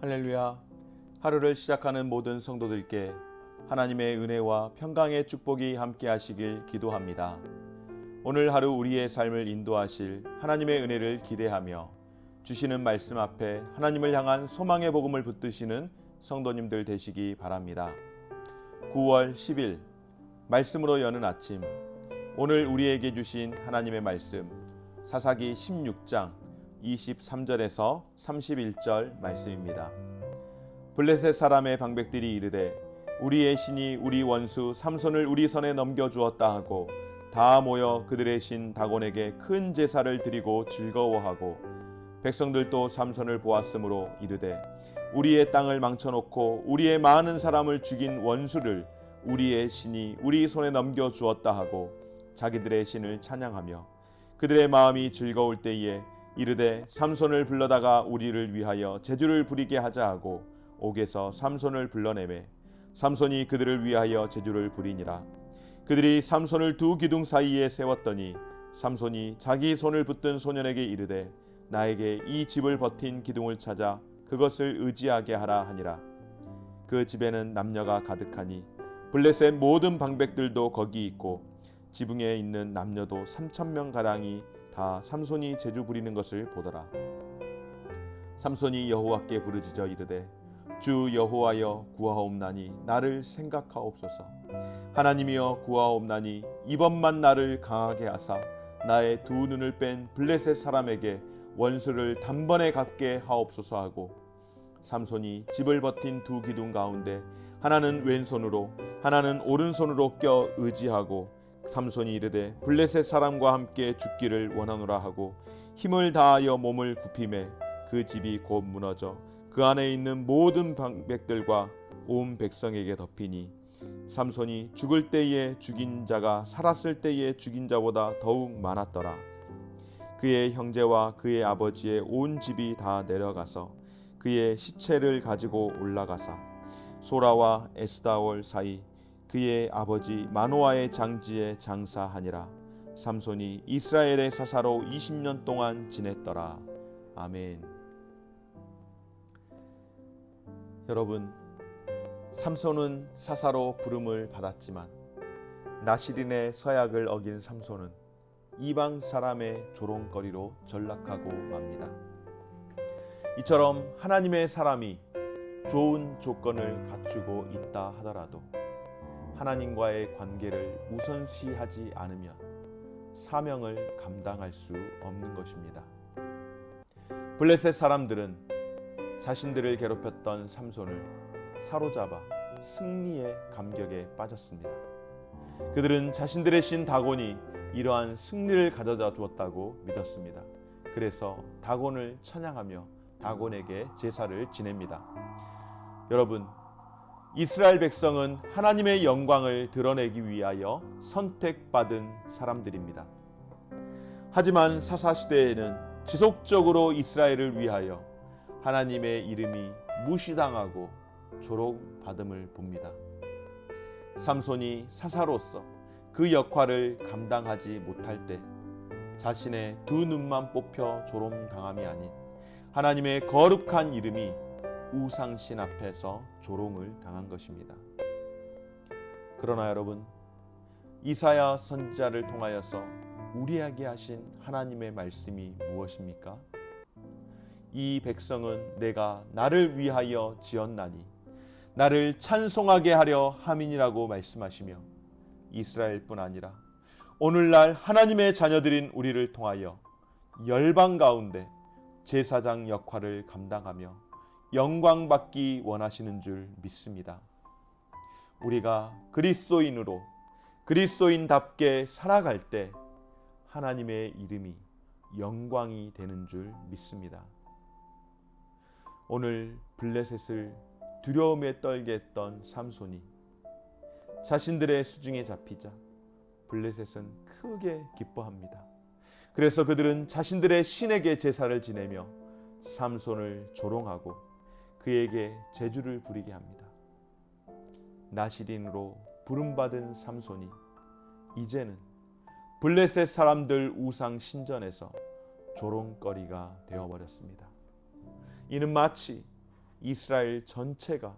할렐루야. 하루를 시작하는 모든 성도들께 하나님의 은혜와 평강의 축복이 함께 하시길 기도합니다. 오늘 하루 우리의 삶을 인도하실 하나님의 은혜를 기대하며 주시는 말씀 앞에 하나님을 향한 소망의 복음을 붙드시는 성도님들 되시기 바랍니다. 9월 10일 말씀으로 여는 아침, 오늘 우리에게 주신 하나님의 말씀 사사기 16장 23절에서 31절 말씀입니다. 블레셋 사람의 방백들이 이르되 우리의 신이 우리 원수 삼손을 우리 손에 넘겨주었다 하고 다 모여 그들의 신 다곤에게 큰 제사를 드리고 즐거워하고, 백성들도 삼손을 보았으므로 이르되 우리의 땅을 망쳐놓고 우리의 많은 사람을 죽인 원수를 우리의 신이 우리 손에 넘겨주었다 하고 자기들의 신을 찬양하며 그들의 마음이 즐거울 때에 이르되 삼손을 불러다가 우리를 위하여 제주를 부리게 하자 하고 옥에서 삼손을 불러내매 삼손이 그들을 위하여 제주를 부리니라. 그들이 삼손을 두 기둥 사이에 세웠더니 삼손이 자기 손을 붙든 소년에게 이르되 나에게 이 집을 버틴 기둥을 찾아 그것을 의지하게 하라 하니라. 그 집에는 남녀가 가득하니 블레셋 모든 방백들도 거기 있고 지붕에 있는 남녀도 3,000명 가량이 다 삼손이 제주 부리는 것을 보더라. 삼손이 여호와께 부르짖어 이르되 주 여호와여 구하옵나니 나를 생각하옵소서. 하나님이여 구하옵나니 이번만 나를 강하게 하사 나의 두 눈을 뺀 블레셋 사람에게 원수를 단번에 갚게 하옵소서 하고, 삼손이 집을 버틴 두 기둥 가운데 하나는 왼손으로 하나는 오른손으로 껴 의지하고, 삼손이 이르되 블레셋 사람과 함께 죽기를 원하노라 하고 힘을 다하여 몸을 굽히매 그 집이 곧 무너져 그 안에 있는 모든 방백들과 온 백성에게 덮이니 삼손이 죽을 때에 죽인 자가 살았을 때에 죽인 자보다 더욱 많았더라. 그의 형제와 그의 아버지의 온 집이 다 내려가서 그의 시체를 가지고 올라가사 소라와 에스다올 사이 그의 아버지 마노아의 장지에 장사하니라. 삼손이 이스라엘의 사사로 20년 동안 지냈더라. 아멘. 여러분, 삼손은 사사로 부름을 받았지만 나시린의 서약을 어긴 삼손은 이방 사람의 조롱거리로 전락하고 맙니다. 이처럼 하나님의 사람이 좋은 조건을 갖추고 있다 하더라도 하나님과의 관계를 우선시하지 않으면 사명을 감당할 수 없는 것입니다. 블레셋 사람들은 자신들을 괴롭혔던 삼손을 사로잡아 승리의 감격에 빠졌습니다. 그들은 자신들의 신 다곤이 이러한 승리를 가져다 주었다고 믿었습니다. 그래서 다곤을 찬양하며 다곤에게 제사를 지냅니다. 여러분, 이스라엘 백성은 하나님의 영광을 드러내기 위하여 선택받은 사람들입니다. 하지만 사사시대에는 지속적으로 이스라엘을 위하여 하나님의 이름이 무시당하고 조롱받음을 봅니다. 삼손이 사사로서 그 역할을 감당하지 못할 때 자신의 두 눈만 뽑혀 조롱당함이 아닌 하나님의 거룩한 이름이 우상신 앞에서 조롱을 당한 것입니다. 그러나 여러분, 이사야 선지자를 통하여서 우리에게 하신 하나님의 말씀이 무엇입니까? 이 백성은 내가 나를 위하여 지었나니 나를 찬송하게 하려 함이니라고 말씀하시며, 이스라엘뿐 아니라 오늘날 하나님의 자녀들인 우리를 통하여 열방 가운데 제사장 역할을 감당하며 영광받기 원하시는 줄 믿습니다. 우리가 그리스도인으로 그리스도인답게 살아갈 때 하나님의 이름이 영광이 되는 줄 믿습니다. 오늘 블레셋을 두려움에 떨게 했던 삼손이 자신들의 수중에 잡히자 블레셋은 크게 기뻐합니다. 그래서 그들은 자신들의 신에게 제사를 지내며 삼손을 조롱하고 그에게 제주를 부리게 합니다. 나시린으로 부름받은 삼손이 이제는 블레셋 사람들 우상 신전에서 조롱거리가 되어버렸습니다. 이는 마치 이스라엘 전체가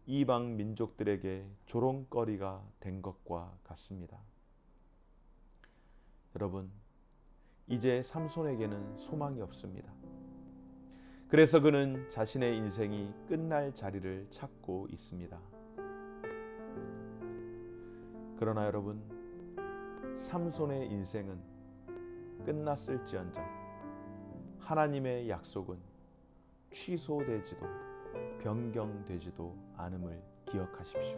이방 민족들에게 조롱거리가 된 것과 같습니다. 여러분, 이제 삼손에게는 소망이 없습니다. 그래서 그는 자신의 인생이 끝날 자리를 찾고 있습니다. 그러나 여러분, 삼손의 인생은 끝났을지언정 하나님의 약속은 취소되지도 변경되지도 않음을 기억하십시오.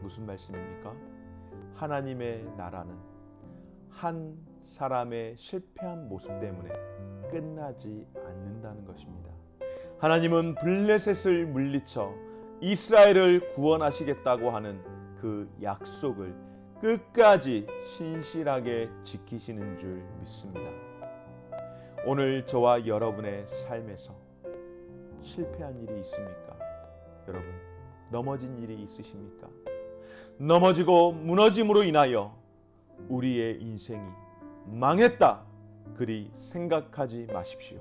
무슨 말씀입니까? 하나님의 나라는 한 사람의 실패한 모습 때문에 끝나지 않는다는 것입니다. 하나님은 블레셋을 물리쳐 이스라엘을 구원하시겠다고 하는 그 약속을 끝까지 신실하게 지키시는 줄 믿습니다. 오늘 저와 여러분의 삶에서 실패한 일이 있습니까? 여러분, 넘어진 일이 있으십니까? 넘어지고 무너짐으로 인하여 우리의 인생이 망했다, 그리 생각하지 마십시오.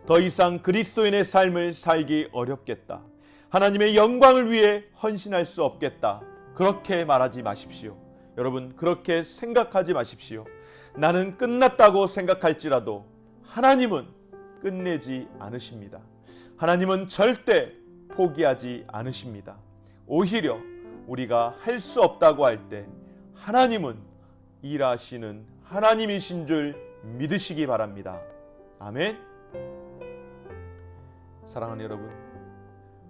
더 이상 그리스도인의 삶을 살기 어렵겠다, 하나님의 영광을 위해 헌신할 수 없겠다, 그렇게 말하지 마십시오. 여러분, 그렇게 생각하지 마십시오. 나는 끝났다고 생각할지라도 하나님은 끝내지 않으십니다. 하나님은 절대 포기하지 않으십니다. 오히려 우리가 할 수 없다고 할 때 하나님은 일하시는 하나님이신 줄 믿으시기 바랍니다. 아멘. 사랑하는 여러분,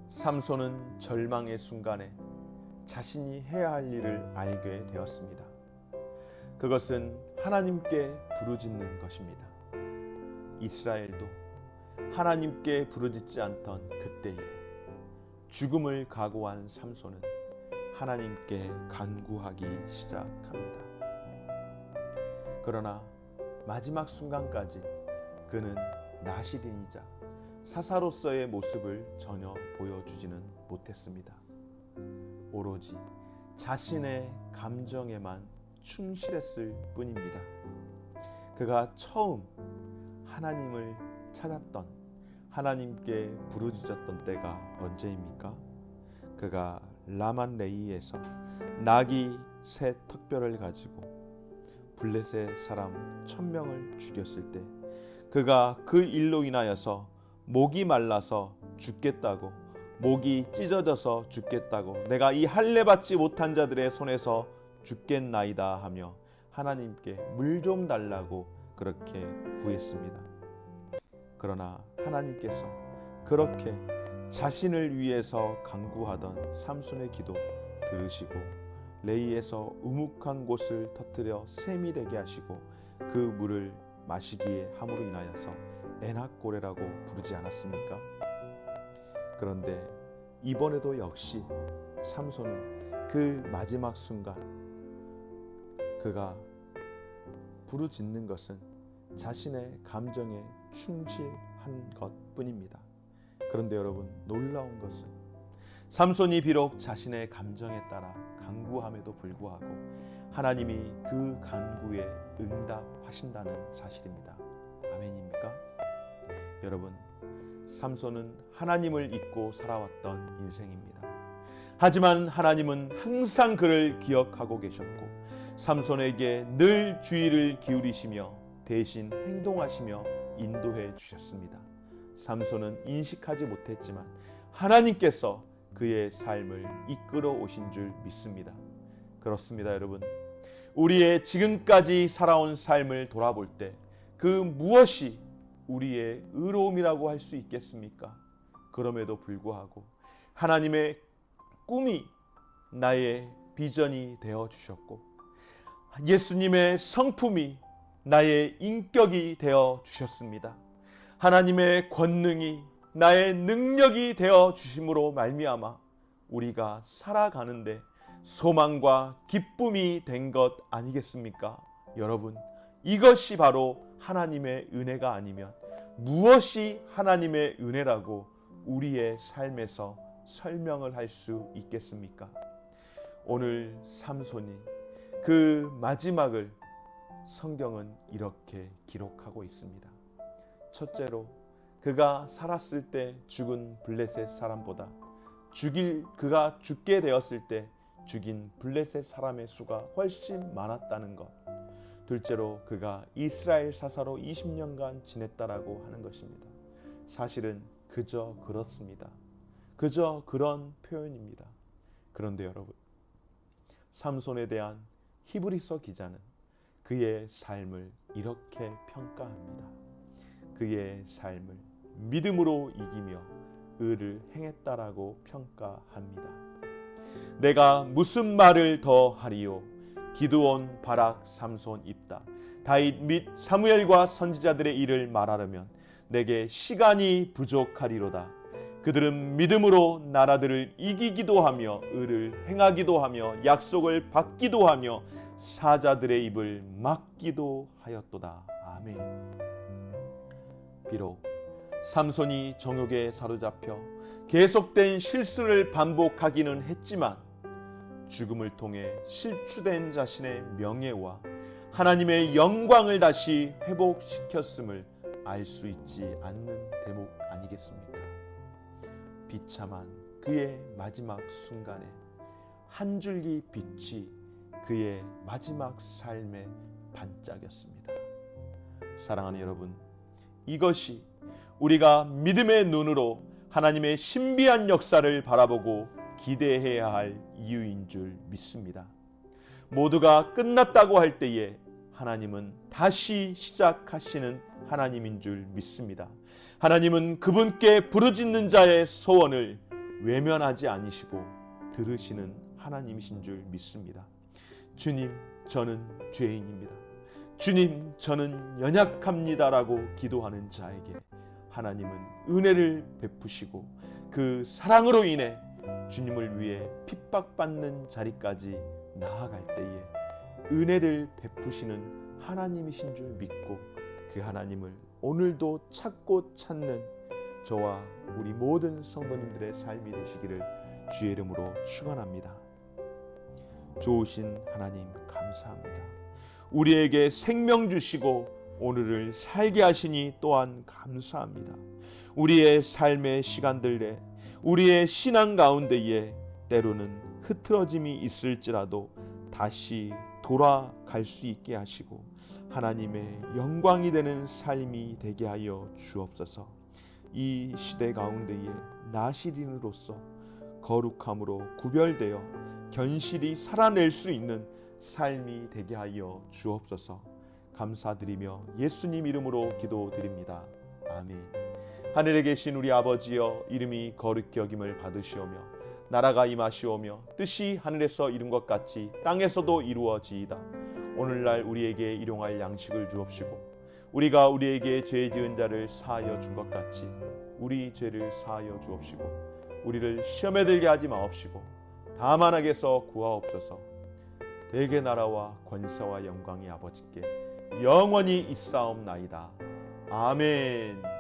삼손은 절망의 순간에 자신이 해야 할 일을 알게 되었습니다. 그것은 하나님께 부르짖는 것입니다. 이스라엘도 하나님께 부르짖지 않던 그때에 죽음을 각오한 삼손은 하나님께 간구하기 시작합니다. 그러나 마지막 순간까지 그는 나실인이자 사사로서의 모습을 전혀 보여주지는 못했습니다. 오로지 자신의 감정에만 충실했을 뿐입니다. 그가 처음 하나님을 찾았던, 하나님께 부르짖었던 때가 언제입니까? 그가 라만레이에서 나귀 새 턱뼈를 가지고 블레셋 사람 1000명을 죽였을 때, 그가 그 일로 인하여서 목이 말라서 죽겠다고, 목이 찢어져서 죽겠다고, 내가 이 할례 받지 못한 자들의 손에서 죽겠나이다 하며 하나님께 물 좀 달라고 그렇게 구했습니다. 그러나 하나님께서 그렇게 자신을 위해서 간구하던 삼손의 기도 들으시고 레이에서 우묵한 곳을 터뜨려 샘이 되게 하시고 그 물을 마시기에 함으로 인하여서 에낙고레라고 부르지 않았습니까? 그런데 이번에도 역시 삼손은 그 마지막 순간 그가 부르짖는 것은 자신의 감정에 충실한 것뿐입니다. 그런데 여러분, 놀라운 것은 삼손이 비록 자신의 감정에 따라 간구함에도 불구하고 하나님이 그 간구에 응답하신다는 사실입니다. 아멘입니까? 여러분, 삼손은 하나님을 잊고 살아왔던 인생입니다. 하지만 하나님은 항상 그를 기억하고 계셨고 삼손에게 늘 주의를 기울이시며 대신 행동하시며 인도해 주셨습니다. 삼손은 인식하지 못했지만 하나님께서 그의 삶을 이끌어 오신 줄 믿습니다. 그렇습니다, 여러분. 우리의 지금까지 살아온 삶을 돌아볼 때 그 무엇이 우리의 의로움이라고 할 수 있겠습니까? 그럼에도 불구하고 하나님의 꿈이 나의 비전이 되어 주셨고 예수님의 성품이 나의 인격이 되어 주셨습니다. 하나님의 권능이 나의 능력이 되어 주심으로 말미암아 우리가 살아가는데 소망과 기쁨이 된 것 아니겠습니까? 여러분, 이것이 바로 하나님의 은혜가 아니면 무엇이 하나님의 은혜라고 우리의 삶에서 설명을 할 수 있겠습니까? 오늘 삼손이 그 마지막을 성경은 이렇게 기록하고 있습니다. 첫째로 그가 살았을 때 죽은 블레셋 사람보다 그가 죽게 되었을 때 죽인 블레셋 사람의 수가 훨씬 많았다는 것. 둘째로 그가 이스라엘 사사로 20년간 지냈다라고 하는 것입니다. 사실은 그저 그렇습니다. 그저 그런 표현입니다. 그런데 여러분, 삼손에 대한 히브리서 기자는 그의 삶을 이렇게 평가합니다. 그의 삶을 믿음으로 이기며 의를 행했다라고 평가합니다. 내가 무슨 말을 더 하리요? 기드온, 바락, 삼손, 입다, 다윗 및 사무엘과 선지자들의 일을 말하려면 내게 시간이 부족하리로다. 그들은 믿음으로 나라들을 이기기도 하며 의를 행하기도 하며 약속을 받기도 하며 사자들의 입을 막기도 하였도다. 아멘. 비록 삼손이 정욕에 사로잡혀 계속된 실수를 반복하기는 했지만 죽음을 통해 실추된 자신의 명예와 하나님의 영광을 다시 회복시켰음을 알 수 있지 않는 대목 아니겠습니까? 비참한 그의 마지막 순간에 한 줄기 빛이 그의 마지막 삶의 반짝였습니다. 사랑하는 여러분, 이것이 우리가 믿음의 눈으로 하나님의 신비한 역사를 바라보고 기대해야 할 이유인 줄 믿습니다. 모두가 끝났다고 할 때에 하나님은 다시 시작하시는 하나님인 줄 믿습니다. 하나님은 그분께 부르짖는 자의 소원을 외면하지 않으시고 들으시는 하나님이신 줄 믿습니다. 주님, 저는 죄인입니다. 주님, 저는 연약합니다라고 기도하는 자에게 하나님은 은혜를 베푸시고 그 사랑으로 인해 주님을 위해 핍박받는 자리까지 나아갈 때에 은혜를 베푸시는 하나님이신 줄 믿고 그 하나님을 오늘도 찾고 찾는 저와 우리 모든 성도님들의 삶이 되시기를 주의 이름으로 축원합니다. 좋으신 하나님 감사합니다. 우리에게 생명 주시고 오늘을 살게 하시니 또한 감사합니다. 우리의 삶의 시간들에 우리의 신앙 가운데에 때로는 흐트러짐이 있을지라도 다시 돌아갈 수 있게 하시고 하나님의 영광이 되는 삶이 되게 하여 주옵소서. 이 시대 가운데에 나시린으로서 거룩함으로 구별되어 견실히 살아낼 수 있는 삶이 되게 하여 주옵소서. 감사드리며 예수님 이름으로 기도드립니다. 아멘. 하늘에 계신 우리 아버지여, 이름이 거룩히 여김을 받으시오며 나라가 임하시오며 뜻이 하늘에서 이룬 것 같이 땅에서도 이루어지이다. 오늘날 우리에게 일용할 양식을 주옵시고 우리가 우리에게 죄 지은 자를 사하여 준 것 같이 우리 죄를 사하여 주옵시고 우리를 시험에 들게 하지 마옵시고 다만 악에서 구하옵소서. 대개 나라와 권세와 영광이 아버지께 영원히 있사옵나이다. 아멘.